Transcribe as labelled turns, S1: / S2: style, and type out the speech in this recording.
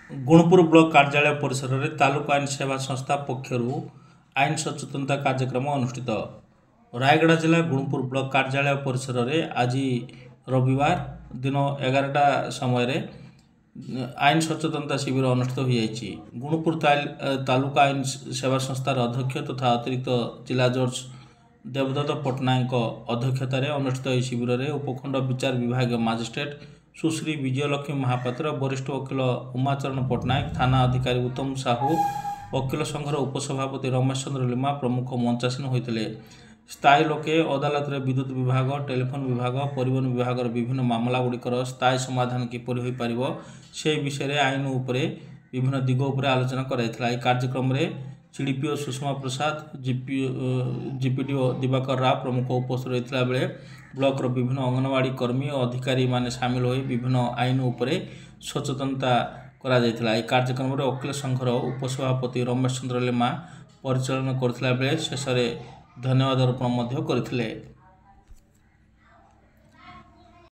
S1: Gunpur block कार्यालय परिसर में तालुका आईन सेवा संस्था पक्षर आईन सचेतनता कार्यक्रम अनुष्ठित। रायगढ़ जिला गुणपुर ब्लॉक कार्यालय परिसर में आज रविवार दिन 11टा समय आईन सचेतनता शिविर अनुष्ठित हो जाएगी। गुणपुर तालुका आईन सेवा संस्थार अध्यक्ष तथा अतिरिक्त जिला जज देवदत्त पट्टनायक अध्यक्षतार अनुष्ठित शिविर में उपखंड विचार विभाग मजिस्ट्रेट सुश्री विजयलक्ष्मी महापात्र, वरिष्ठ वकील उमाचरण पट्टनायक, थाना अधिकारी उत्तम साहू, वकील संघर उपसभापति रमेश चंद्र लिमा प्रमुख मंचासीन होते। स्थायी लोके अदालत विद्युत विभाग, टेलीफोन विभाग, परिवहन विभाग विभिन्न मामला गुड़िकर स्थायी समाधान किपर हो पार से विषय आईन उपरे विभिन्न दिग उपर आलोचना कराई। कार्यक्रम में सीडीपीओ सुषमा प्रसाद, जीपीडीओ दिवाकर राव प्रमुख उपस्थित रहता बेले ब्लॉक विभिन्न अंगनवाड़ी कर्मी और अधिकारी माने सामिल हो विभिन्न आईन उपरे सचेतनता करा जायतिला। ए कार्यक्रम में वकील संघर उपसभापति रमेश चंद्र लिमा परिचालन करथिला बेले शेष धन्यवाद अर्पण करथिले।